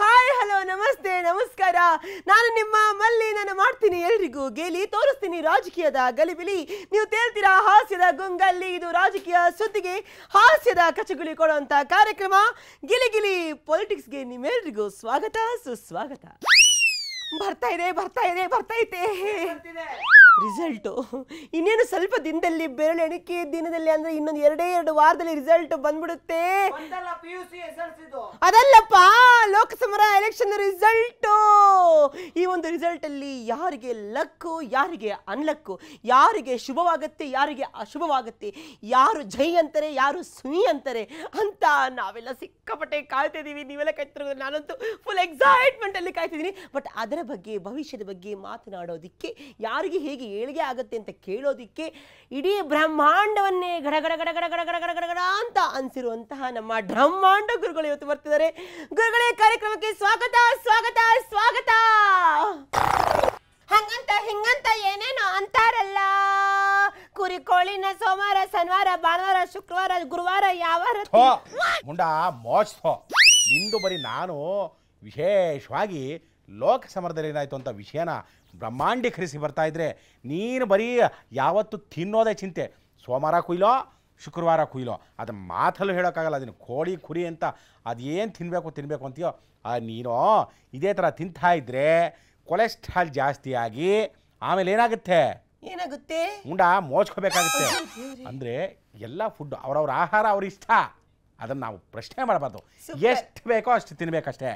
Hi hello ನಮಸ್ತೆ ನಮಸ್ಕಾರ. ನಾನು ನಿಮ್ಮ ಮಲ್ಲಿ. ನಾನು ಮಾಡ್ತೀನಿ ಎಲ್ರಿಗೂ ಗೇಲಿ, ತೋರಿಸ್ತೀನಿ ರಾಜಕೀಯದ ಗಲಿಬಿಲಿ. ನೀವು ತೇಳ್ತೀರಾ ಹಾಸ್ಯದ ಗುಂಗಲ್ಲಿ. ಇದು ರಾಜಕೀಯ ಸುದ್ದಿಗೆ ಹಾಸ್ಯದ ಕಚಗುಳಿ ಕೊಡುವಂತ ಕಾರ್ಯಕ್ರಮ ಗಿಲಿ ಗಿಲಿ ಪೊಲಿಟಿಕ್ಸ್ಗೆ ನಿಮ್ಮೆಲ್ರಿಗೂ ಸ್ವಾಗತ ಸುಸ್ವಾಗತ. ಬರ್ತೈತೆ ರಿಸಲ್ಟು ಇನ್ನೇನು ಸ್ವಲ್ಪ ದಿನದಲ್ಲಿ, ಬೆರಳೆಣಿಕೆ ದಿನದಲ್ಲಿ, ಅಂದ್ರೆ ಇನ್ನೊಂದು ಎರಡು ವಾರದಲ್ಲಿ ರಿಸಲ್ಟ್ ಬಂದ್ಬಿಡುತ್ತೆ. ಅದಲ್ಲಪ್ಪ, ಲೋಕಸಭಾ ಎಲೆಕ್ಷನ್ ರಿಸಲ್ಟ್. ಈ ಒಂದು ರಿಸಲ್ಟ್ ಅಲ್ಲಿ ಯಾರಿಗೆ ಲಕ್ಕು, ಯಾರಿಗೆ ಅನ್ಲಕ್ಕು, ಯಾರಿಗೆ ಶುಭವಾಗುತ್ತೆ, ಯಾರಿಗೆ ಅಶುಭವಾಗುತ್ತೆ, ಯಾರು ಜೈ ಅಂತಾರೆ, ಯಾರು ಸುಯಿ ಅಂತಾರೆ ಅಂತ ನಾವೆಲ್ಲ ಸಿಕ್ಕಾಪಟ್ಟೆ ಕಾಯ್ತಿದೀವಿ. ನೀವೆಲ್ಲ ಕಾಯ್ತಿರೋದು, ನಾನಂತೂ ಫುಲ್ ಎಕ್ಸೈಟ್ಮೆಂಟ್ ಅಲ್ಲಿ ಕಾಯ್ತಿದ್ದೀನಿ. ಬಟ್ ಅದರ ಬಗ್ಗೆ, ಭವಿಷ್ಯದ ಬಗ್ಗೆ ಮಾತನಾಡೋದಿಕ್ಕೆ, ಯಾರಿಗೆ ಹೇಗೆ ಏಳಿಗೆ ಆಗುತ್ತೆ ಅಂತ ಕೇಳೋದಿಕ್ಕೆ, ಇಡೀ ಬ್ರಹ್ಮಾಂಡವನ್ನೇ ಗಡಗಡ ಗಡಗಡ ಗಡಗಡ ಗಡಗಡ ಅಂತ ಅನ್ಸಿರುವಂತಹ ನಮ್ಮ ಬ್ರಹ್ಮಾಂಡ ಗುರುಗಳು ಇವತ್ತು ಬರ್ತಿದ್ದಾರೆ. ಗುರುಗಳೇ, ಕಾರ್ಯಕ್ರಮಕ್ಕೆ ಸ್ವಾಗತ ಸ್ವಾಗತ ಸ್ವಾಗತ. ಹಂಗಂತ ಹಿಂಗಂತ ಏನೇನೋ ಅಂತಾರಲ್ಲ, ಕುರಿ ಕೋಳಿನ ಸೋಮವಾರ, ಶನಿವಾರ, ಭಾನುವಾರ, ಶುಕ್ರವಾರ, ಗುರುವಾರ, ಯಾವ ಮುಂಡ ಮೋಚ್ತೋ ನಿಂದು. ಬರೀ ನಾನು ವಿಶೇಷವಾಗಿ ಲೋಕಸಮರದಲ್ಲಿ ಏನಾಯಿತು ಅಂತ ವಿಷಯನ ಬ್ರಹ್ಮಾಂಡೀಕರಿಸಿ ಬರ್ತಾ ಇದ್ರೆ, ನೀನು ಬರೀ ಯಾವತ್ತು ತಿನ್ನೋದೇ ಚಿಂತೆ. ಸೋಮವಾರ ಕುಯ್ಲೋ, ಶುಕ್ರವಾರ ಕುಯ್ಲೋ, ಅದನ್ನು ಮಾತಲ್ಲೂ ಹೇಳೋಕ್ಕಾಗಲ್ಲ. ಅದನ್ನು ಕೋಳಿ ಕುರಿ ಅಂತ ಅದೇನು ತಿನ್ನಬೇಕು ಅಂತೀಯೋ ನೀನು ಇದೇ ಥರ ತಿಂತಾ ಇದ್ದರೆ ಕೊಲೆಸ್ಟ್ರಾಲ್ ಜಾಸ್ತಿ ಆಗಿ ಆಮೇಲೆ ಏನಾಗುತ್ತೆ ಮುಂಡ ಮೋಚ್ಕೋಬೇಕಾಗುತ್ತೆ. ಅಂದರೆ ಎಲ್ಲ ಫುಡ್ ಅವ್ರವ್ರ ಆಹಾರ ಅವ್ರ ಇಷ್ಟ, ಅದನ್ನು ನಾವು ಪ್ರಶ್ನೆ ಮಾಡಬಾರ್ದು. ಎಷ್ಟು ಬೇಕೋ ಅಷ್ಟು ತಿನ್ಬೇಕಷ್ಟೇ.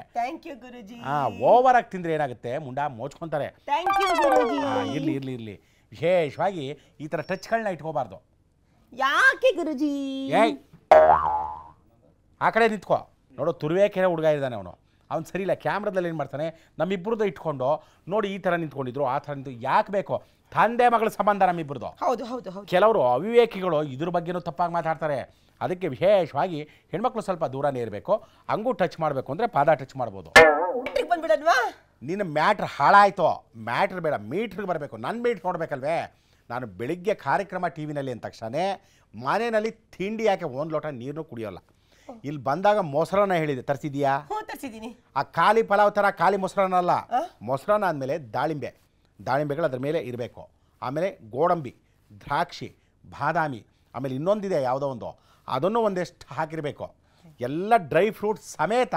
ಓವರ್ ಆಗಿ ತಿಂದ್ರೆ ಏನಾಗುತ್ತೆ, ಮುಂಡ ಮೋಚ್ಕೊಂತಾರೆ. ಇರ್ಲಿ ವಿಶೇಷವಾಗಿ ಈ ಥರ ಟಚ್ಗಳನ್ನ ಇಟ್ಕೋಬಾರ್ದು. ಯಾಕೆ ಗುರುಜಿ? ಆ ಕಡೆ ನಿಂತ್ಕೋ. ನೋಡು, ತುರುವೇಕೆರೆ ಹುಡುಗ ಇದ್ದಾನೆ ಅವನು ಸರಿ ಇಲ್ಲ. ಕ್ಯಾಮ್ರಾದಲ್ಲಿ ಏನು ಮಾಡ್ತಾನೆ, ನಮ್ಮಿಬ್ಬರದ್ದು ಇಟ್ಕೊಂಡು ನೋಡಿ ಈ ಥರ ನಿಂತ್ಕೊಂಡಿದ್ರು, ಆ ಥರ ನಿಂತು. ಯಾಕೆ ಬೇಕು? ತಂದೆ ಮಗಳ ಸಂಬಂಧ ನಮ್ಮಿಬ್ಬರದು. ಕೆಲವರು ಅವಿವೇಕಿಗಳು ಇದ್ರ ಬಗ್ಗೆನೂ ತಪ್ಪಾಗಿ ಮಾತಾಡ್ತಾರೆ. ಅದಕ್ಕೆ ವಿಶೇಷವಾಗಿ ಹೆಣ್ಮಕ್ಳು ಸ್ವಲ್ಪ ದೂರನೇ ಇರಬೇಕು. ಹಂಗೂ ಟಚ್ ಮಾಡಬೇಕು ಅಂದರೆ ಪಾದ ಟಚ್ ಮಾಡ್ಬೋದು. ನಿನ್ನ ಮ್ಯಾಟ್ರ್ ಹಾಳಾಯಿತು. ಮ್ಯಾಟ್ರ್ ಬೇಡ, ಮೀಟ್ರಿಗೆ ಬರಬೇಕು. ನನ್ನ ಮೀಟ್ರ್ ನೋಡ್ಬೇಕಲ್ವೇ. ನಾನು ಬೆಳಿಗ್ಗೆ ಕಾರ್ಯಕ್ರಮ ಟಿ ವಿನಲ್ಲಿ ಅಂದ ತಕ್ಷಣ ಮನೆಯಲ್ಲಿ ತಿಂಡಿ ಯಾಕೆ ಒಂದು ಲೋಟ ನೀರನ್ನು ಕುಡಿಯೋಲ್ಲ. ಇಲ್ಲಿ ಬಂದಾಗ ಮೊಸರನ್ನ ಹೇಳಿದೆ, ತರಿಸಿದೀಯಾ? ಆ ಖಾಲಿ ಪಲಾವ್ ಥರ ಖಾಲಿ ಮೊಸರನ್ನ ಅಲ್ಲ. ಮೊಸರನ್ನ ಆದಮೇಲೆ ದಾಳಿಂಬೆಗಳು ಅದ್ರ ಮೇಲೆ ಇರಬೇಕು. ಆಮೇಲೆ ಗೋಡಂಬಿ, ದ್ರಾಕ್ಷಿ, ಬಾದಾಮಿ, ಆಮೇಲೆ ಇನ್ನೊಂದಿದೆ ಯಾವುದೋ ಒಂದು, ಅದನ್ನು ಒಂದೆಷ್ಟು ಹಾಕಿರಬೇಕು. ಎಲ್ಲ ಡ್ರೈ ಫ್ರೂಟ್ಸ್ ಸಮೇತ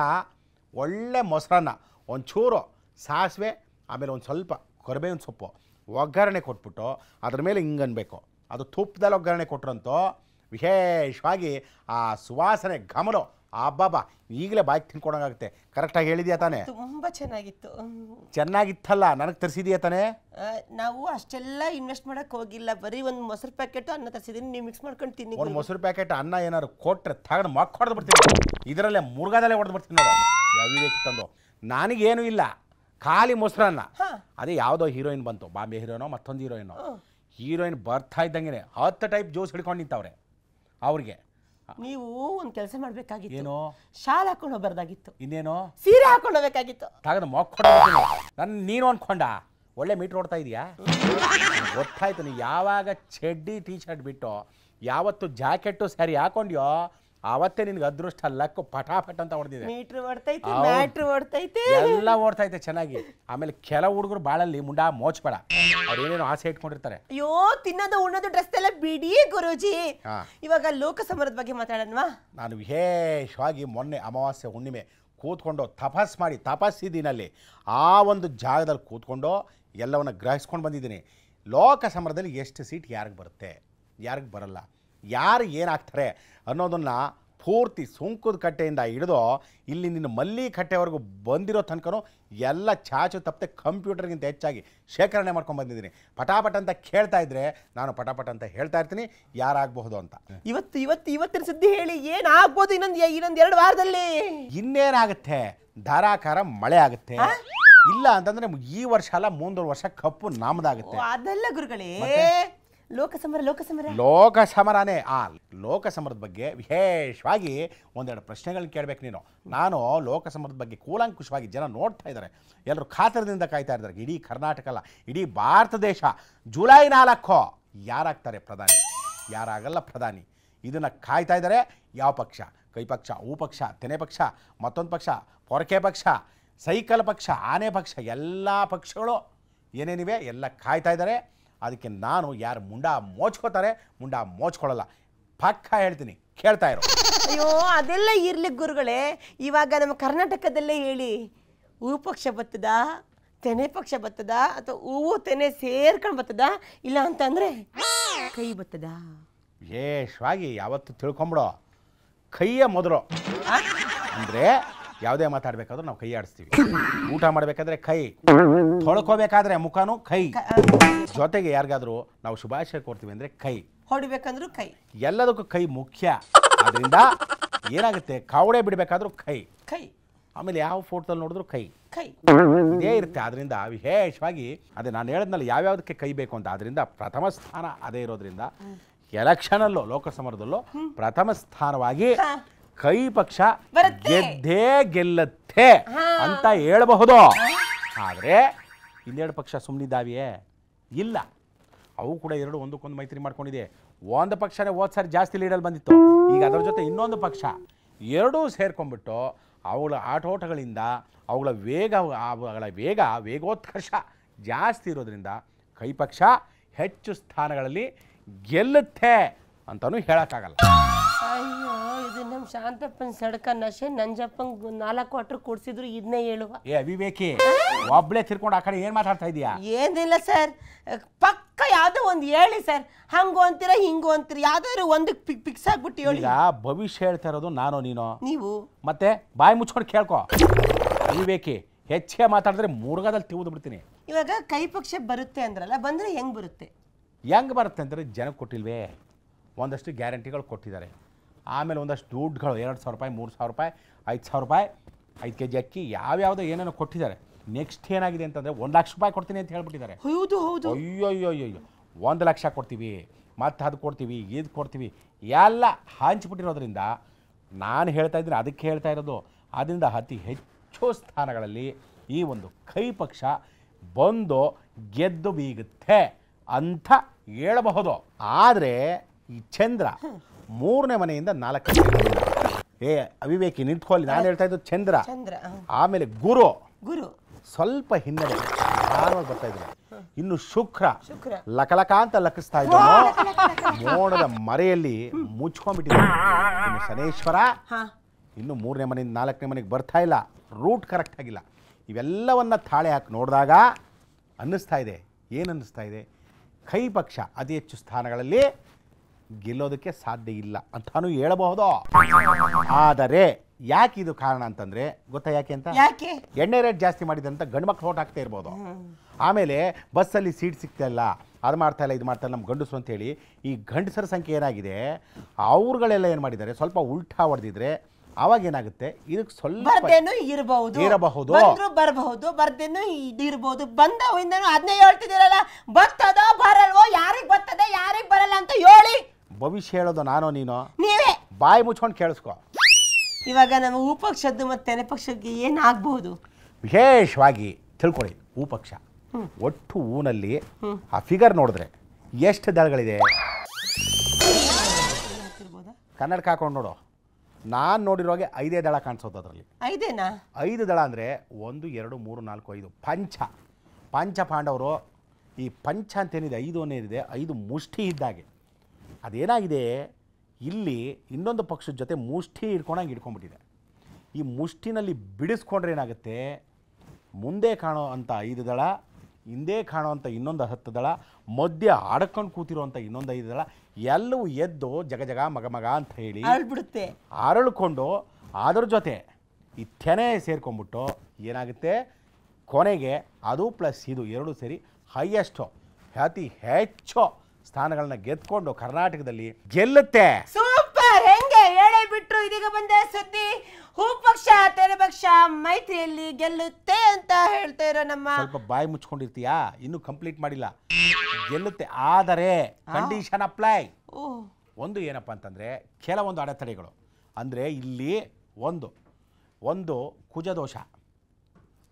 ಒಳ್ಳೆ ಮೊಸರನ್ನ, ಒಂಚೂರು ಸಾಸಿವೆ, ಆಮೇಲೆ ಒಂದು ಸ್ವಲ್ಪ ಕರಿಬೇವಿನ ಸೊಪ್ಪು ಒಗ್ಗರಣೆ ಕೊಟ್ಬಿಟ್ಟು ಅದ್ರ ಮೇಲೆ ಹಿಂಗನ್ಬೇಕು. ಅದು ತುಪ್ಪದಲ್ಲಿ ಒಗ್ಗರಣೆ ಕೊಟ್ರಂತೂ ವಿಶೇಷವಾಗಿ ಆ ಸುವಾಸನೆ ಗಮನ ಅಬ್ಬಾಬಾ, ಈಗಲೇ ಬಾಯ್ಗೆ ತಿನ್ಕೊಳಂಗಾಗುತ್ತೆ. ಕರೆಕ್ಟಾಗಿ ಹೇಳಿದ್ಯಾ ತಾನೇ? ತುಂಬಾ ಚೆನ್ನಾಗಿತ್ತಲ್ಲ. ನನಗೆ ತರಿಸಿದ್ಯಾ ತಾನೇ? ನಾವು ಅಷ್ಟೆಲ್ಲ ಇನ್ವೆಸ್ಟ್ ಮಾಡಕ್ ಹೋಗಿಲ್ಲ. ಬರೀ ಒಂದು ಮೊಸರು ಪ್ಯಾಕೆಟ್ ಅನ್ನ ತರಿಸಿದೀನಿ, ನೀವು ಮಿಕ್ಸ್ ಮಾಡ್ಕೊಂಡು ತಿನ್ನಿ. ಒಂದು ಮೊಸರು ಪ್ಯಾಕೆಟ್ ಅನ್ನ ಏನಾದ್ರು ಕೊಟ್ಟರೆ ತಗೊಂಡು ಮಕ್ಕ ಹೊಡೆದು ಬಿಡ್ತೀನಿ. ಇದರಲ್ಲೇ ಮುರುಗಾದಲ್ಲೇ ಹೊಡೆದು ಬಿಡ್ತೀನಿ ನೋಡು. ಅವಿವೇಕ ತಂದು ನನಗೇನು ಇಲ್ಲ, ಖಾಲಿ ಮೊಸರನ್ನ. ಅದೇ ಯಾವುದೋ ಹೀರೋಯಿನ್ ಬಂತು, ಬಾಂಬೆ ಹೀರೋಯಿನೋ ಮತ್ತೊಂದು ಹೀರೋಯಿನ್ ಬರ್ತಾ ಇದ್ದಂಗೆ 10 ಟೈಪ್ ಜ್ಯೂಸ್ ಹಿಡ್ಕೊಂಡು ನಿಂತವ್ರೆ. ಅವ್ರಿಗೆ ನೀವು ಒಂದು ಕೆಲಸ ಮಾಡ್ಬೇಕಾಗಿತ್ತು. ಏನು? ಶಾಲ್ ಹಾಕೊಂಡು ಹೋಗ್ಬಾರ್ದಾಗಿತ್ತು. ಇನ್ನೇನು? ಸೀರೆ ಹಾಕೊಂಡು ಹೋಗ್ಬೇಕಾಗಿತ್ತು. ತಗದು ಮಕ್ಕ ನೀನು ಅನ್ಕೊಂಡ ಒಳ್ಳೆ ಮೀಟ್ರ್ ಓಡ್ತಾ ಇದೆಯಾ? ಗೊತ್ತಾಯ್ತು. ನೀ ಯಾವಾಗ ಚಡ್ಡಿ ಟೀ ಶರ್ಟ್ ಬಿಟ್ಟು ಯಾವತ್ತು ಜಾಕೆಟ್ಟು ಸ್ಯಾರಿ ಹಾಕೊಂಡ್ಯೋ ಆವತ್ತೇ ನಿನ್ಗೆ ಅದೃಷ್ಟ ಲಕ್ಕು ಪಟಾಪಟ್ ಅಂತ ಹೊಡೆದಿದೆ. ಎಲ್ಲ ಓಡ್ತೈತೆ ಚೆನ್ನಾಗಿ. ಆಮೇಲೆ ಕೆಲವು ಹುಡುಗರು ಬಾಳಲ್ಲಿ ಮುಂಡ ಮೋಚ್ಬೇಡ, ಅವ್ರು ಏನೇನೋ ಆಸೆ ಇಟ್ಕೊಂಡಿರ್ತಾರೆ. ಅಯ್ಯೋ, ತಿನ್ನೋದು ಉಣ್ಣೋದು ಡ್ರೆಸ್ ಎಲ್ಲ ಬಿಡಿ ಗುರುಜಿ. ಇವಾಗ ಲೋಕಸಮರದ ಬಗ್ಗೆ ಮಾತಾಡೋಣವಾ? ನಾನು ವಿಶೇಷವಾಗಿ ಮೊನ್ನೆ ಅಮಾವಾಸ್ಯೆ ಹುಣ್ಣಿಮೆ ಕೂತ್ಕೊಂಡು ತಪಸ್ಸಿದ್ದೀನಲ್ಲಿ ಆ ಒಂದು ಜಾಗದಲ್ಲಿ ಕೂತ್ಕೊಂಡು ಎಲ್ಲವನ್ನ ಗ್ರಹಿಸ್ಕೊಂಡು ಬಂದಿದ್ದೀನಿ. ಲೋಕಸಮರದಲ್ಲಿ ಎಷ್ಟು ಸೀಟ್ ಯಾರಿಗೆ ಬರುತ್ತೆ, ಯಾರಿಗೆ ಬರಲ್ಲ, ಯಾರು ಏನಾಗ್ತಾರೆ ಅನ್ನೋದನ್ನು ಪೂರ್ತಿ ಸುಂಕದ ಕಟ್ಟೆಯಿಂದ ಹಿಡಿದು ಇಲ್ಲಿ ನಿನ್ನ ಮಲ್ಲಿ ಕಟ್ಟೆವರೆಗೂ ಬಂದಿರೋ ತನಕನೂ ಎಲ್ಲ ಚಾಚು ತಪ್ಪದೆ ಕಂಪ್ಯೂಟರ್ಗಿಂತ ಹೆಚ್ಚಾಗಿ ಶೇಖರಣೆ ಮಾಡ್ಕೊಂಡು ಬಂದಿದ್ದೀನಿ. ಪಟಾಪಟ್ ಅಂತ ಕೇಳ್ತಾ ಇದ್ರೆ ನಾನು ಪಟಾಪಟ್ ಅಂತ ಹೇಳ್ತಾ ಇರ್ತೀನಿ ಯಾರಾಗಬಹುದು ಅಂತ. ಇವತ್ತಿನ ಸುದ್ದಿ ಹೇಳಿ, ಏನಾಗ್ಬೋದು ಇನ್ನೊಂದು 2 ವಾರದಲ್ಲಿ? ಇನ್ನೇನಾಗುತ್ತೆ, ಧಾರಾಕಾರ ಮಳೆ ಆಗುತ್ತೆ. ಇಲ್ಲ ಅಂತಂದ್ರೆ ಈ ವರ್ಷ ಅಲ್ಲ, 3 ವರ್ಷ ಕಪ್ಪು ನಮ್ದಾಗುತ್ತೆ. ಅದೆಲ್ಲ ಗುರುಗಳೇ, ಲೋಕಸಮರನೇ. ಲೋಕಸಮರದ ಬಗ್ಗೆ ವಿಶೇಷವಾಗಿ ಒಂದೆರಡು ಪ್ರಶ್ನೆಗಳನ್ನ ಕೇಳಬೇಕು ನೀನು. ನಾನು ಲೋಕಸಮರದ ಬಗ್ಗೆ ಕೂಲಂಕುಷವಾಗಿ ಜನ ನೋಡ್ತಾ ಇದ್ದಾರೆ, ಎಲ್ಲರೂ ಕಾತರದಿಂದ ಕಾಯ್ತಾ ಇದ್ದಾರೆ. ಇಡೀ ಕರ್ನಾಟಕ ಅಲ್ಲ, ಇಡೀ ಭಾರತ ದೇಶ ಜುಲೈ 4 ಯಾರಾಗ್ತಾರೆ ಪ್ರಧಾನಿ, ಯಾರಾಗಲ್ಲ ಪ್ರಧಾನಿ, ಇದನ್ನು ಕಾಯ್ತಾ ಇದ್ದಾರೆ ಯಾವ ಪಕ್ಷ? ಕೈ ಪಕ್ಷ, ಹೂ ಪಕ್ಷ, ತೆನೆ ಪಕ್ಷ, ಮತ್ತೊಂದು ಪಕ್ಷ, ಪೊರಕೆ ಪಕ್ಷ, ಸೈಕಲ್ ಪಕ್ಷ, ಆನೆ ಪಕ್ಷ, ಎಲ್ಲ ಪಕ್ಷಗಳು ಏನೇನಿವೆ ಎಲ್ಲ ಕಾಯ್ತಾ ಇದ್ದಾರೆ. ಅದಕ್ಕೆ ನಾನು ಯಾರು ಮುಂಡ ಮೋಚ್ಕೋತಾರೆ ಮುಂಡ ಮೋಚ್ಕೊಳ್ಳಲ್ಲ, ಪಕ್ಕ ಹೇಳ್ತೀನಿ, ಕೇಳ್ತಾ ಇರೋ. ಅಯ್ಯೋ ಅದೆಲ್ಲ ಇರ್ಲಿ ಗುರುಗಳೇ, ಇವಾಗ ನಮ್ಮ ಕರ್ನಾಟಕದಲ್ಲೇ ಹೇಳಿ, ಹೂ ಪಕ್ಷ ಬರ್ತದ, ತೆನೆ ಪಕ್ಷ ಬರ್ತದ, ಅಥವಾ ಹೂವು ತೆನೆ ಸೇರ್ಕೊಂಡು ಬರ್ತದ, ಇಲ್ಲ ಅಂತಂದ್ರೆ ಕೈ ಬರ್ತದ? ವಿಶೇಷವಾಗಿ ಯಾವತ್ತು ತಿಳ್ಕೊಂಬಿಡೋ, ಕೈಯ ಮೊದಲು ಅಂದರೆ ಯಾವುದೇ ಮಾತಾಡಬೇಕಾದ್ರೂ ನಾವು ಕೈ ಆಡಿಸ್ತೀವಿ. ಊಟ ಮಾಡಬೇಕಾದ್ರೆ ಕೈ, ತೊಳ್ಕೋಬೇಕಾದ್ರೆ ಮುಖನೂ ಕೈ, ಜೊತೆಗೆ ಯಾರಿಗಾದ್ರೂ ನಾವು ಶುಭಾಶಯ ಕೊಡ್ತೀವಿ ಅಂದರೆ ಕೈ, ಹೊಡಿಬೇಕಂದ್ರೂ ಕೈ, ಎಲ್ಲದಕ್ಕೂ ಕೈ ಮುಖ್ಯ. ಅದರಿಂದ ಏನಾಗುತ್ತೆ, ಕಾವಡೆ ಬಿಡಬೇಕಾದ್ರೂ ಕೈ ಕೈ, ಆಮೇಲೆ ಯಾವ ಫೋಟೋದಲ್ಲಿ ನೋಡಿದ್ರು ಕೈ ಕೈ ಇದೇ ಇರುತ್ತೆ. ಅದರಿಂದ ವಿಶೇಷವಾಗಿ ಅದೇ ನಾನು ಹೇಳಿದ್ನಲ್ಲ ಯಾವ್ಯಾವುದಕ್ಕೆ ಕೈ ಬೇಕು ಅಂತ, ಅದರಿಂದ ಪ್ರಥಮ ಸ್ಥಾನ ಅದೇ ಇರೋದ್ರಿಂದ ಎಲೆಕ್ಷನಲ್ಲೂ ಲೋಕಸಮರದಲ್ಲೂ ಪ್ರಥಮ ಸ್ಥಾನವಾಗಿ ಕೈ ಪಕ್ಷ ಗೆದ್ದೇ ಗೆಲ್ಲತ್ತೆ ಅಂತ ಹೇಳಬಹುದು. ಆದರೆ ಇನ್ನೆರಡು ಪಕ್ಷ ಸುಮ್ಮನಿದ್ದಾವೆಯೇ? ಇಲ್ಲ, ಅವು ಕೂಡ ಎರಡು ಒಂದಕ್ಕೊಂದು ಮೈತ್ರಿ ಮಾಡ್ಕೊಂಡಿದೆ. ಒಂದು ಪಕ್ಷನೇ ಹೋದ ಸಾರಿ ಜಾಸ್ತಿ ಲೀಡಲ್ಲಿ ಬಂದಿತ್ತು, ಈಗ ಅದರ ಜೊತೆ ಇನ್ನೊಂದು ಪಕ್ಷ, ಎರಡೂ ಸೇರ್ಕೊಂಡ್ಬಿಟ್ಟು ಅವುಗಳ ಆಟೋಟಗಳಿಂದ ಅವುಗಳ ವೇಗೋತ್ಕರ್ಷ ಜಾಸ್ತಿ ಇರೋದ್ರಿಂದ ಕೈ ಪಕ್ಷ ಹೆಚ್ಚು ಸ್ಥಾನಗಳಲ್ಲಿ ಗೆಲ್ಲುತ್ತೆ ಅಂತಲೂ ಹೇಳೋಕ್ಕಾಗಲ್ಲ. ಅಯ್ಯೋ ಇದು ನಮ್ಮ ಶಾಂತಪ್ಪನ ಸಡಕ ನಶೆ, ನಂಜಪ್ಪಂಗ್ 4 ಕ್ವಾರ್ಟರ್ ಕೊಡ್ಸಿದ್ರು ಇದನ್ನೇ ಹೇಳುವ. ಏ ಅವಿವೇಕಿ, ಒಬ್ಳೆ ತಿರ್ಕೊಂಡು ಆ ಕಡೆ ಏನು ಮಾತಾಡ್ತಾ ಇದೀಯಾ? ಏನಿಲ್ಲ ಸರ್, ಪಕ್ಕ ಯಾವುದೋ ಒಂದು ಹೇಳಿ ಸರ್, ಹಂಗು ಅಂತೀರ ಹಿಂಗು ಅಂತೀರ, ಯಾವ್ದಾದ್ರು ಒಂದಕ್ಕೆ ಫಿಕ್ಸ್ ಆಗ್ಬಿಟ್ಟು ಹೇಳಿ. ಈಗ ಭವಿಷ್ಯ ಹೇಳ್ತಾ ಇರೋದು ನಾನು ನೀನು, ನೀವು ಮತ್ತೆ ಬಾಯಿ ಮುಚ್ಕೊಂಡು ಕೇಳ್ಕೊ. ಅವಿವೇಕಿ, ಹೆಚ್ಚಿಗೆ ಮಾತಾಡಿದ್ರೆ ಮುರುಗದಲ್ಲಿ ತಿವಿದು ಬಿಡ್ತೀನಿ. ಇವಾಗ ಕೈ ಪಕ್ಷ ಬರುತ್ತೆ ಅಂದ್ರಲ್ಲ, ಬಂದ್ರೆ ಹೆಂಗ್ ಬರುತ್ತೆ? ಹೆಂಗೆ ಬರುತ್ತೆ ಅಂದರೆ ಜನಕ್ಕೆ ಕೊಟ್ಟಿಲ್ವೇ, ಒಂದಷ್ಟು ಗ್ಯಾರಂಟಿಗಳು ಕೊಟ್ಟಿದ್ದಾರೆ. ಆಮೇಲೆ ಒಂದಷ್ಟು ದುಡ್ಡುಗಳು 2,000 ರೂಪಾಯಿ, 3,000 ರೂಪಾಯಿ, 5,000 ರೂಪಾಯಿ, 5 kg ಅಕ್ಕಿ, ಯಾವ್ಯಾವುದೋ ಏನೇನೋ ಕೊಟ್ಟಿದ್ದಾರೆ. ನೆಕ್ಸ್ಟ್ ಏನಾಗಿದೆ ಅಂತಂದರೆ 1 ಲಕ್ಷ ರೂಪಾಯಿ ಕೊಡ್ತೀನಿ ಅಂತ ಹೇಳ್ಬಿಟ್ಟಿದ್ದಾರೆ. ಹೌದು ಹೌದು. ಅಯ್ಯೋ 1 ಲಕ್ಷ ಕೊಡ್ತೀವಿ, ಮತ್ತು ಅದು ಕೊಡ್ತೀವಿ, ಇದು ಕೊಡ್ತೀವಿ, ಎಲ್ಲ ಹಂಚ್ಬಿಟ್ಟಿರೋದ್ರಿಂದ ನಾನು ಹೇಳ್ತಾ ಇದ್ದೀನಿ, ಅದಕ್ಕೆ ಹೇಳ್ತಾ ಇರೋದು. ಅದರಿಂದ ಅತಿ ಹೆಚ್ಚು ಸ್ಥಾನಗಳಲ್ಲಿ ಈ ಒಂದು ಕೈ ಪಕ್ಷ ಬಂದು ಗೆದ್ದು ಬೀಗುತ್ತೆ ಅಂತ ಹೇಳಬಹುದು. ಆದರೆ ಈ ಚಂದ್ರ 3ನೇ ಮನೆಯಿಂದ 4ನೇ ಏ ಅವಿವೇಕಿ ನಿಂತ್ಕೊಳ್ಳಿ, ನಾನು ಹೇಳ್ತಾ ಇದ್ದು ಚಂದ್ರ. ಆಮೇಲೆ ಗುರು ಸ್ವಲ್ಪ ಹಿನ್ನಡೆ ಆರಾಮಾಗಿ ಬರ್ತಾ ಇದ್ದಾರೆ. ಇನ್ನು ಶುಕ್ರ ಲಕಲಕ ಅಂತ ಲಕಿಸ್ತಾ ಇದ್ದಾನೆ, ಮೋಡದ ಮರೆಯಲ್ಲಿ ಮುಚ್ಕೊಂಡ್ಬಿಟ್ಟಿದ್ದಾನೆ. ಇನ್ನು ಶನೇಶ್ವರ ಇನ್ನು 3ನೇ ಮನೆಯಿಂದ 4ನೇ ಮನೆಗೆ ಬರ್ತಾ ಇಲ್ಲ, ರೂಟ್ ಕರೆಕ್ಟ್ ಆಗಿಲ್ಲ. ಇವೆಲ್ಲವನ್ನ ತಾಳೆ ಹಾಕಿ ನೋಡಿದಾಗ ಅನ್ನಿಸ್ತಾ ಇದೆ, ಏನು ಅನ್ನಿಸ್ತಾ ಇದೆ, ಕೈ ಪಕ್ಷ ಅತಿ ಹೆಚ್ಚು ಸ್ಥಾನಗಳಲ್ಲಿ ಗೆಲ್ಲೋದಕ್ಕೆ ಸಾಧ್ಯ ಇಲ್ಲ ಅಂತಾನು ಹೇಳಬಹುದು. ಆದರೆ ಯಾಕೆ ಇದು ಕಾರಣ ಅಂತಂದ್ರೆ ಗೊತ್ತಾ ಯಾಕೆ ಅಂತ? ಎಣ್ಣೆ ರೇಟ್ ಜಾಸ್ತಿ ಮಾಡಿದಂತ ಗಂಡು ಮಕ್ಳು ಓಟ್ ಹಾಕ್ತಾ ಇರ್ಬೋದು. ಆಮೇಲೆ ಬಸ್ಸಲ್ಲಿ ಸೀಟ್ ಸಿಗ್ತಾ ಇಲ್ಲ, ಅದು ಮಾಡ್ತಾ ಇಲ್ಲ, ಇದು ಮಾಡ್ತಾ ಇಲ್ಲ ನಮ್ಮ ಗಂಡಸರು ಅಂತೇಳಿ ಈ ಗಂಡಸರ ಸಂಖ್ಯೆ ಏನಾಗಿದೆ, ಅವ್ರುಗಳೆಲ್ಲ ಏನು ಮಾಡಿದ್ದಾರೆ, ಸ್ವಲ್ಪ ಉಲ್ಟಾ ಹೊಡೆದಿದ್ರೆ ಅವಾಗ ಏನಾಗುತ್ತೆ, ಇದಕ್ಕೆ ಸ್ವಲ್ಪ ಇರಬಹುದು, ಬರಬಹುದು, ಬರ್ದೇನು ಇದಿರಬಹುದು. ಬಂದವಿಂದನೂ ಅದನ್ನೇ ಹೇಳ್ತಿದ್ದೀರಲ್ಲ, ಬರ್ತದೋ ಬರಲ್ವೋ, ಯಾರಿಗೆ ಬರ್ತದೆ ಯಾರಿಗೆ ಬರಲ್ಲ ಅಂತ ಹೇಳಿ. ಭವಿಷ್ಯ ಹೇಳೋದು ನಾನು ನೀನು, ನೀವೇ ಬಾಯಿ ಮುಚ್ಕೊಂಡು ಕೇಳಿಸ್ಕೊ. ಇವಾಗ ನಮ್ಮ ಹೂ ಪಕ್ಷದ್ದು ಮತ್ತು ತೆನೆ ಪಕ್ಷಕ್ಕೆ ಏನಾಗಬಹುದು ವಿಶೇಷವಾಗಿ ತಿಳ್ಕೊಳ್ಳಿ. ಹೂ ಪಕ್ಷ ಒಟ್ಟು ಹೂನಲ್ಲಿ ಆ ಫಿಗರ್ ನೋಡಿದ್ರೆ ಎಷ್ಟು ದಳಗಳಿದೆ? ಕನ್ನಡಕ ಹಾಕೊಂಡು ನೋಡು, ನಾನು ನೋಡಿರೋಗೆ 5 ದಳ ಕಾಣಿಸೋದು. ಅದರಲ್ಲಿ 5 ದಳ ಅಂದರೆ 1 2 3 4 5 ಪಂಚ ಪಾಂಡವರು. ಈ ಪಂಚ ಅಂತೇನಿದೆ 5 ಏನಿದೆ 5 ಮುಷ್ಟಿ ಇದ್ದಾಗೆ. ಅದೇನಾಗಿದೆ, ಇಲ್ಲಿ ಇನ್ನೊಂದು ಪಕ್ಷದ ಜೊತೆ ಮುಷ್ಟಿ ಹಿಡ್ಕೊಂಡಂಗೆ ಹಿಡ್ಕೊಂಡ್ಬಿಟ್ಟಿದೆ. ಈ ಮುಷ್ಟಿನಲ್ಲಿ ಬಿಡಿಸ್ಕೊಂಡ್ರೆ ಏನಾಗುತ್ತೆ, ಮುಂದೆ ಕಾಣೋ ಅಂಥ 5 ದಳ, ಹಿಂದೆ ಕಾಣೋ ಅಂಥ ಇನ್ನೊಂದು 10 ದಳ, ಮಧ್ಯ ಅಡಕೊಂಡು ಕೂತಿರೋಂಥ ಇನ್ನೊಂದು 5 ದಳ, ಎಲ್ಲವೂ ಎದ್ದು ಜಗ ಮಗ ಅಂತ ಹೇಳಿ ಅರಳ್ಕೊಂಡು ಅದ್ರ ಜೊತೆ ಈ ತೆನೆ ಸೇರ್ಕೊಂಡ್ಬಿಟ್ಟು ಏನಾಗುತ್ತೆ, ಕೊನೆಗೆ ಅದು ಪ್ಲಸ್ ಇದು ಎರಡು ಸೇರಿ ಹೈಯೆಸ್ಟು ಅತಿ ಹೆಚ್ಚು ಸ್ಥಾನಗಳನ್ನ ಗೆದ್ಕೊಂಡು ಕರ್ನಾಟಕದಲ್ಲಿ ಗೆಲ್ಲುತ್ತೆ. ಸೂಪರ್, ಹೆಂಗೆ ಹೇಳೇ ಬಿಟ್ರು. ಇದೀಗ ಬಂದ ಸುದ್ದಿ, ಹೂ ಪಕ್ಷ ತೆನೆ ಪಕ್ಷ ಮೈತ್ರಿಯಲ್ಲಿ ಗೆಲ್ಲುತ್ತೆ ಅಂತ ಹೇಳ್ತಾ ಇರೋ ನಮ್ಮ. ಸ್ವಲ್ಪ ಬಾಯಿ ಮುಚ್ಕೊಂಡಿರ್ತೀಯಾ, ಇನ್ನೂ ಕಂಪ್ಲೀಟ್ ಮಾಡಿಲ್ಲ. ಗೆಲ್ಲುತ್ತೆ, ಆದರೆ ಕಂಡೀಷನ್ ಅಪ್ಲೈ. ಒಂದು ಏನಪ್ಪ ಅಂತಂದರೆ ಕೆಲವೊಂದು ಅಡೆತಡೆಗಳು. ಅಂದರೆ ಇಲ್ಲಿ ಒಂದು ಕುಜದೋಷ,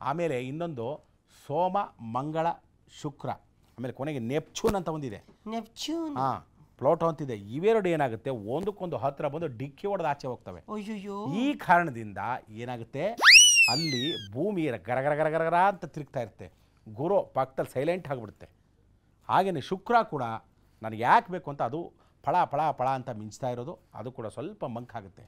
ಆಮೇಲೆ ಇನ್ನೊಂದು ಸೋಮ ಮಂಗಳ ಶುಕ್ರ, ಆಮೇಲೆ ಕೊನೆಗೆ ನೆಪ್ಚೂನ್ ಅಂತ ಒಂದಿದೆ. ನೆಪ್ಚೂನ್ ಪ್ಲೋಟೋ ಅಂತಿದೆ. ಇವೆರಡು ಏನಾಗುತ್ತೆ ಒಂದಕ್ಕೊಂದು ಹತ್ತಿರ ಬಂದು ಡಿಕ್ಕಿ ಹೊಡೆದು ಆಚೆ ಹೋಗ್ತವೆ. ಈ ಕಾರಣದಿಂದ ಏನಾಗುತ್ತೆ ಅಲ್ಲಿ ಭೂಮಿ ಗರಗರ ಗರಗರ ಅಂತ ತಿರುಗ್ತಾ ಇರುತ್ತೆ. ಗುರು ಪಕ್ಕದಲ್ಲಿ ಸೈಲೆಂಟ್ ಆಗಿಬಿಡುತ್ತೆ. ಹಾಗೆಯೇ ಶುಕ್ರ ಕೂಡ ನನಗೆ ಯಾಕೆ ಬೇಕು ಅಂತ ಅದು ಫಳ ಫಳ ಫಳ ಅಂತ ಮಿಂಚ್ತಾ ಇರೋದು, ಅದು ಕೂಡ ಸ್ವಲ್ಪ ಮಂಕಾಗುತ್ತೆ.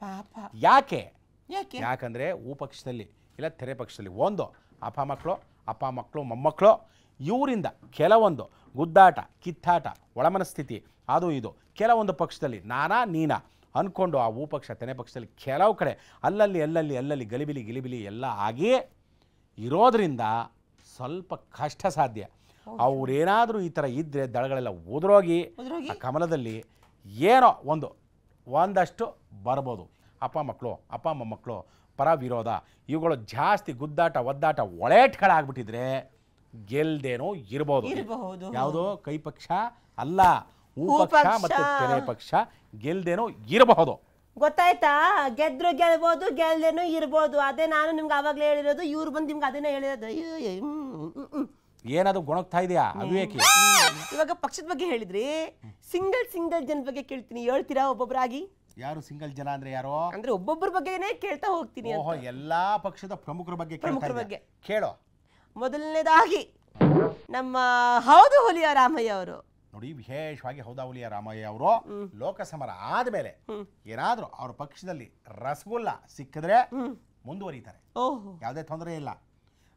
ಯಾಕಂದರೆ ಪಕ್ಷದಲ್ಲಿ ಇಲ್ಲ ತೆರೆ ಪಕ್ಷದಲ್ಲಿ ಒಂದು ಅಪ್ಪ ಮಕ್ಕಳು ಮೊಮ್ಮಕ್ಕಳು ಇವರಿಂದ ಕೆಲವೊಂದು ಗುದ್ದಾಟ ಕಿತ್ತಾಟ ಒಳಮನಸ್ಥಿತಿ ಅದು ಇದು ಕೆಲವೊಂದು ಪಕ್ಷದಲ್ಲಿ ನಾನಾ ನೀನಾ ಅಂದ್ಕೊಂಡು ಆ ಪಕ್ಷ ತೆನೆ ಪಕ್ಷದಲ್ಲಿ ಕೆಲವು ಕಡೆ ಅಲ್ಲಲ್ಲಿ ಗಲಿಬಿಲಿ ಎಲ್ಲ ಆಗಿ ಇರೋದ್ರಿಂದ ಸ್ವಲ್ಪ ಕಷ್ಟ ಸಾಧ್ಯ. ಅವರೇನಾದರೂ ಈ ಥರ ಇದ್ದರೆ ದಳಗಳೆಲ್ಲ ಉದುರೋಗಿ ಆ ಕಮಲದಲ್ಲಿ ಏನೋ ಒಂದಷ್ಟು ಬರ್ಬೋದು. ಅಪ್ಪ ಮೊಮ್ಮಕ್ಕಳು ಪರ ವಿರೋಧ ಇವುಗಳು ಜಾಸ್ತಿ ಗುದ್ದಾಟ ಒದ್ದಾಟ ಒಳೇಟ್ಗಳಾಗ್ಬಿಟ್ಟಿದ್ರೆ ಗೆಲ್ದೇನೋ ಇರಬಹುದು. ಯಾವುದೋ ಕೈ ಪಕ್ಷ ಅಲ್ಲ, ಪಕ್ಷ ಮತ್ತೆ ತೆರೆ ಪಕ್ಷ ಗೆಲ್ದೇನೋ ಇರಬಹುದು. ಗೊತ್ತಾಯ್ತಾ? ಗೆದ್ರು ಗೆಲ್ಬೋದು, ಗೆಲ್ದೇನೋ ಇರ್ಬೋದು. ಅದೇ ನಾನು ನಿಮ್ಗೆ ಆವಾಗಲೇ ಹೇಳಿರೋದು, ಇವ್ರು ಬಂದು ನಿಮ್ಗೆ ಅದನ್ನೇ ಹೇಳಿರೋದು. ಏನಾದ್ರು ಗೊಣಗ್ತಾ ಇದೆಯಾ ಅವಿವೇಕಿ? ಇವಾಗ ಪಕ್ಷದ ಬಗ್ಗೆ ಹೇಳಿದ್ರಿ, ಸಿಂಗಲ್ ಜನ ಬಗ್ಗೆ ಕೇಳ್ತೀನಿ, ಹೇಳ್ತೀರಾ ಒಬ್ಬೊಬ್ಬರಾಗಿ? ಯಾರು ಸಿಂಗಲ್ ಜನ ಅಂದ್ರೆ ಯಾರು? ಅಂದ್ರೆ ಒಬ್ಬೊಬ್ಬರ ಬಗ್ಗೆನೇ ಕೇಳ್ತಾ ಹೋಗ್ತೀನಿ. ಓಹೋ, ಎಲ್ಲಾ ಪಕ್ಷದ ಪ್ರಮುಖರ ಬಗ್ಗೆ ಕೇಳೋ. ಮೊದಲನೇದಾಗಿ ನಮ್ಮ ಹೌದು ಹುಲಿಯ ರಾಮಯ್ಯ ಅವರು ನೋಡಿ, ವಿಶೇಷವಾಗಿ ಹೌದಾ ಹುಲಿಯ ರಾಮಯ್ಯ ಅವರು ಲೋಕಸಮರ ಆದ್ಮೇಲೆ ಏನಾದ್ರೂ ಅವ್ರ ಪಕ್ಷದಲ್ಲಿ ರಸಗುಲ್ಲ ಸಿಕ್ಕಿದ್ರೆ ಮುಂದುವರಿತಾರೆ, ಯಾವುದೇ ತೊಂದರೆ ಇಲ್ಲ.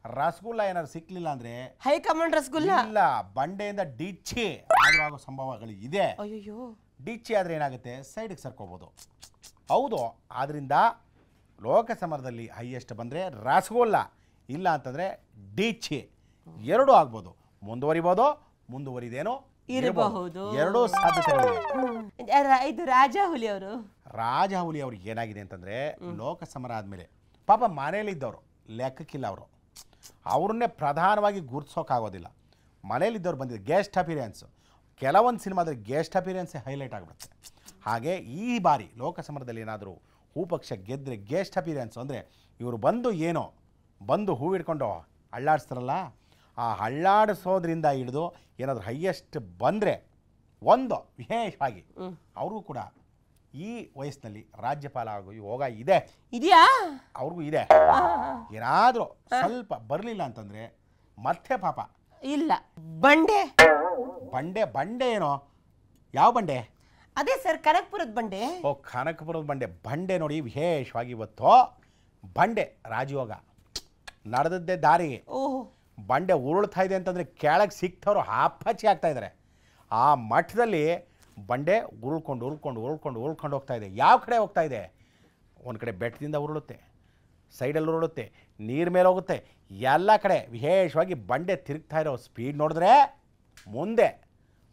ರಸಗುಲ್ಲ ಏನಾದ್ರು ಸಿಕ್ಲಿಲ್ಲ ಅಂದ್ರೆ ಹೈಕಮಾಂಡ್ ರಸಗುಲ್ಲ ಇಲ್ಲ, ಬಂಡೆಯಿಂದ ಡಿಚ್ಚಿ ಆಗೋ ಸಂಭವಗಳು ಇದೆ. ಡಿಚ್ಚಿ ಆದ್ರೆ ಏನಾಗುತ್ತೆ, ಸೈಡ್ಗೆ ಸರ್ಕೋಬಹುದು. ಹೌದು, ಆದ್ರಿಂದ ಲೋಕಸಮರದಲ್ಲಿ ಹೈಯೆಸ್ಟ್ ಬಂದ್ರೆ ರಸಗುಲ್ಲ, ಇಲ್ಲ ಅಂತಂದ್ರೆ ಡಿಚ್ಚಿ, ಎರಡೂ ಆಗ್ಬೋದು. ಮುಂದುವರಿದೇನೋ ಇರಬಹುದು, ಎರಡೂ ಸಾಧ್ಯತೆಗಳಿವೆ. ಇದು ರಾಜ ಹುಲಿ ಅವ್ರಿಗೆ ಏನಾಗಿದೆ ಅಂತಂದ್ರೆ ಲೋಕಸಮರ ಆದ್ಮೇಲೆ ಪಾಪ ಮನೇಲಿದ್ದವರು ಲೆಕ್ಕಕ್ಕಿಲ್ಲ, ಅವ್ರನ್ನೇ ಪ್ರಧಾನವಾಗಿ ಗುರ್ತಿಸೋಕ್ಕಾಗೋದಿಲ್ಲ. ಮನೇಲಿದ್ದವ್ರು ಬಂದಿದ್ದು ಗೆಸ್ಟ್ ಅಪಿರಿಯನ್ಸ್, ಕೆಲವೊಂದು ಸಿನಿಮಾದಲ್ಲಿ ಗೆಸ್ಟ್ ಅಪಿರಿಯನ್ಸೇ ಹೈಲೈಟ್ ಆಗಿಬಿಡುತ್ತೆ. ಹಾಗೆ ಈ ಬಾರಿ ಲೋಕಸಮರದಲ್ಲಿ ಏನಾದರೂ ಪಕ್ಷ ಗೆದ್ದರೆ ಗೆಸ್ಟ್ ಅಪಿರಿಯನ್ಸ್ ಅಂದರೆ ಇವರು ಬಂದು ಹೂ ಹಿಡ್ಕೊಂಡು ಅಳ್ಳಾಡಿಸ್ತಾರಲ್ಲ, ಆ ಅಳ್ಳಾಡಿಸೋದ್ರಿಂದ ಹಿಡಿದು ಏನಾದರೂ ಹೈಯೆಸ್ಟ್ ಬಂದರೆ ಒಂದು ವಿಶೇಷವಾಗಿ ಅವ್ರಿಗೂ ಕೂಡ ಈ ವಯಸ್ಸಿನಲ್ಲಿ ರಾಜ್ಯಪಾಲ ಆಗೋ ಯೋಗ ಇದೆಯಾ? ಅವ್ರಿಗೂ ಇದೆ. ಏನಾದರೂ ಸ್ವಲ್ಪ ಬರಲಿಲ್ಲ ಅಂತಂದರೆ ಮತ್ತೆ ಪಾಪ ಇಲ್ಲ. ಬಂಡೆ ಏನೋ? ಯಾವ ಬಂಡೆ? ಅದೇ ಸರ್, ಕನಕಪುರದ ಬಂಡೆ. ಕನಕಪುರದ ಬಂಡೆ ನೋಡಿ, ವಿಶೇಷವಾಗಿ ಇವತ್ತು ಬಂಡೆ ರಾಜಯೋಗ ನಡೆದದ್ದೇ ದಾರಿಗೆ. ಬಂಡೆ ಉರುಳ್ತಾ ಇದೆ ಅಂತಂದರೆ ಕೆಳಗೆ ಸಿಕ್ತವ್ರು ಹಾಪಚ್ಚಿ ಆಗ್ತಾ ಇದ್ದಾರೆ. ಆ ಮಠದಲ್ಲಿ ಬಂಡೆ ಉರುಳ್ಕೊಂಡು ಹೋಗ್ತಾ ಇದೆ. ಯಾವ ಕಡೆ ಹೋಗ್ತಾ ಇದೆ? ಒಂದು ಕಡೆ ಬೆಟ್ಟದಿಂದ ಉರುಳುತ್ತೆ, ಸೈಡಲ್ಲಿ ಉರುಳುತ್ತೆ, ನೀರು ಮೇಲೆ ಹೋಗುತ್ತೆ, ಎಲ್ಲ ಕಡೆ ವಿಶೇಷವಾಗಿ ಬಂಡೆ ತಿರುಗ್ತಾ ಇರೋ ಸ್ಪೀಡ್ ನೋಡಿದ್ರೆ ಮುಂದೆ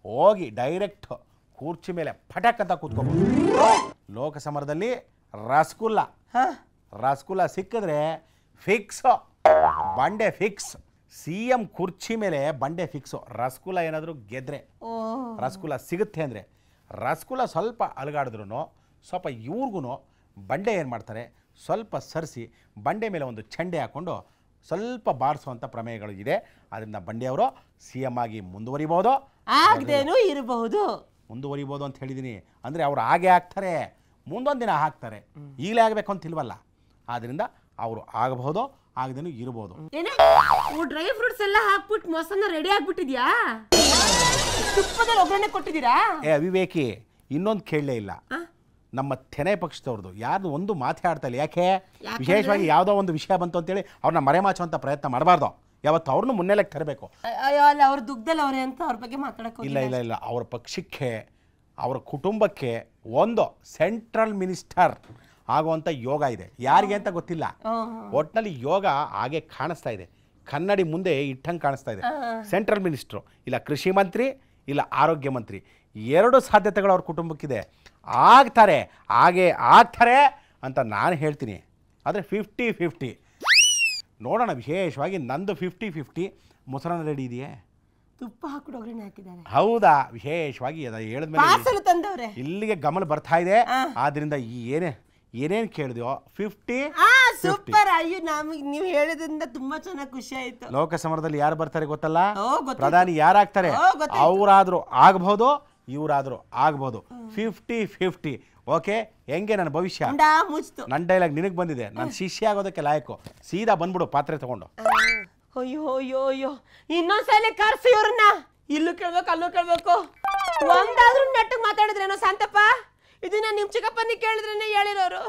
ಹೋಗಿ ಡೈರೆಕ್ಟ್ ಕುರ್ಚಿ ಮೇಲೆ ಪಟಕ್ ಅಂತ ಕೂತ್ಕೋಬೋದು. ಲೋಕಸಮರದಲ್ಲಿ ರಸಗುಲ್ಲ ಸಿಕ್ಕಿದ್ರೆ ಫಿಕ್ಸ್, ಬಂಡೆ ಫಿಕ್ಸ್. CM ಕುರ್ಚಿ ಮೇಲೆ ಬಂಡೆ ಫಿಕ್ಸು. ರಸಗುಲ್ಲ ಏನಾದರೂ ಗೆದ್ರೆ, ರಸಗುಲ್ಲ ಸಿಗುತ್ತೆ ಅಂದರೆ, ರಸಗುಲ್ಲ ಸ್ವಲ್ಪ ಅಲುಗಾಡಿದ್ರು ಸ್ವಲ್ಪ ಇವ್ರಿಗೂ ಬಂಡೆ ಏನು ಮಾಡ್ತಾರೆ, ಸ್ವಲ್ಪ ಸರಿಸಿ ಬಂಡೆ ಮೇಲೆ ಒಂದು ಚಂಡೆ ಹಾಕ್ಕೊಂಡು ಸ್ವಲ್ಪ ಬಾರಿಸುವಂಥ ಪ್ರಮೇಯಗಳು ಇದೆ. ಅದರಿಂದ ಬಂಡೆಯವರು CM ಆಗಿ ಮುಂದುವರಿಬೋದು ಅಂತ ಹೇಳಿದ್ದೀನಿ. ಅಂದರೆ ಅವರು ಹಾಗೆ ಆಗ್ತಾರೆ, ಮುಂದೊಂದು ದಿನ ಹಾಕ್ತಾರೆ, ಈಗಲೇ ಆಗಬೇಕು ಅಂತಿಲ್ವಲ್ಲ. ಆದ್ದರಿಂದ ಅವರು ಆಗಬಹುದು, ಆಗದೇನು ಇರಬಹುದು. ಡ್ರೈ ಫ್ರೂಟ್ಸ್ ಎಲ್ಲ ಹಾಕ್ಬಿಟ್ಟು ಮೊಸರನ್ನ ರೆಡಿ ಆಗ್ಬಿಟ್ಟಿದ್ಯಾ? ತುಪ್ಪದಲ್ಲಿ ಒಗ್ಗರಣೆ ಕೊಟ್ಟಿದ್ದೀರಾ? ಅವಿವೇಕಿ, ಇನ್ನೊಂದು ಕೇಳಲೇ ಇಲ್ಲ. ನಮ್ಮ ತೆನೆ ಪಕ್ಷದವ್ರದ್ದು ಯಾರ್ದು ಒಂದು ಮಾತಾಡ್ತಾ ಇಲ್ಲ. ಯಾಕೆ? ವಿಶೇಷವಾಗಿ ಯಾವುದೋ ಒಂದು ವಿಷಯ ಬಂತು ಅಂತೇಳಿ ಅವ್ರನ್ನ ಮರೆಮಾಚುವಂಥ ಪ್ರಯತ್ನ ಮಾಡಬಾರ್ದು. ಯಾವತ್ತು ಅವ್ರನ್ನೂ ಮುನ್ನೆಲೆಗೆ ತರಬೇಕು. ಅವ್ರ ದುಗ್ಧದಲ್ಲಿ ಅವರೇ ಅಂತ ಅವ್ರ ಬಗ್ಗೆ ಮಾತಾಡಕ್ಕೆ ಇಲ್ಲ. ಅವ್ರ ಪಕ್ಷಕ್ಕೆ, ಅವರ ಕುಟುಂಬಕ್ಕೆ ಒಂದು ಸೆಂಟ್ರಲ್ ಮಿನಿಸ್ಟರ್ ಆಗುವಂಥ ಯೋಗ ಇದೆ. ಯಾರಿಗೆ ಅಂತ ಗೊತ್ತಿಲ್ಲ, ಒಟ್ಟಿನಲ್ಲಿ ಯೋಗ ಹಾಗೆ ಕಾಣಿಸ್ತಾ ಇದೆ. ಕನ್ನಡಿ ಮುಂದೆ ಇಟ್ಟಂಗೆ ಕಾಣಿಸ್ತಾ ಇದೆ. ಸೆಂಟ್ರಲ್ ಮಿನಿಸ್ಟ್ರು, ಇಲ್ಲ ಕೃಷಿ ಮಂತ್ರಿ, ಇಲ್ಲ ಆರೋಗ್ಯ ಮಂತ್ರಿ, ಎರಡು ಸಾಧ್ಯತೆಗಳು ಅವ್ರ ಕುಟುಂಬಕ್ಕಿದೆ. ಆಗ್ತಾರೆ ಅಂತ ನಾನು ಹೇಳ್ತೀನಿ. ಆದರೆ 50-50 ನೋಡೋಣ. ವಿಶೇಷವಾಗಿ ನಂದು 50-50. ಮೊಸರನ್ನ ರೆಡಿ ಇದೆಯೇ? ತುಪ್ಪ ಹಾಕಿಬಿಟ್ಟು ಒಗ್ಗರಣೆ ಹಾಕಿದ್ದಾರೆ. ಹೌದಾ? ವಿಶೇಷವಾಗಿ ಹೇಳಿದ್ಮೇಲೆ ಇಲ್ಲಿಗೆ ಗಮನ ಬರ್ತಾ ಇದೆ. ಆದ್ದರಿಂದ ಈ ಏನೇನು ಕೇಳಿದ್ಯೋ 50 ಸೂಪರ್. ಅಯ್ಯೋ, ನಮಗೆ ನೀವು ಹೇಳಿದ್ರಿಂದ ತುಂಬಾ ಚೆನ್ನಾಗಿ ಖುಷಿ ಆಯ್ತು. ಲೋಕಸಮರದಲ್ಲಿ ಯಾರು ಬರ್ತಾರೆ ಗೊತ್ತಲ್ಲ? ಪ್ರಧಾನಿ ಯಾರಾಗ್ತಾರೆ? ಅವರಾದ್ರೂ ಆಗಬಹುದು, ಇವರಾದರೂ ಆಗ್ಬೋದು 50-50. ಓಕೆ, ಹೆಂಗೆ ನನ್ನ ಭವಿಷ್ಯ? ಮುಚ್ತು. ನನ್ನ ಡೈಲಾಗ್ ನಿನಗೆ ಬಂದಿದೆ, ನಾನು ಶಿಷ್ಯ ಆಗೋದಕ್ಕೆ ಲಾಯಕು. ಸೀದಾ ಬಂದ್ಬಿಡು ಪಾತ್ರೆ ತಗೊಂಡು. ಅಯ್ಯೋ ಅಯ್ಯೋ ಅಯ್ಯೋ, ಇನ್ನೊಂದ್ಸಲ ಕರ್ಸಿ ಇವ್ರನ್ನ. ಇಲ್ಲೂ ಕೇಳ್ಬೇಕು ಅಲ್ಲೂ ಕೇಳ್ಬೇಕು. ಒಂದಾದ್ರೂ ನೆಟ್ಟಿಗೆ ಮಾತಾಡಿದ್ರೇನೋ ಶಾಂತಪ್ಪ? ಇದನ್ನ ನಿಮ್ ಚಿಕ್ಕಪ್ಪನಿಗೆ ಕೇಳಿದ್ರೇನೆ ಹೇಳಿರೋರು.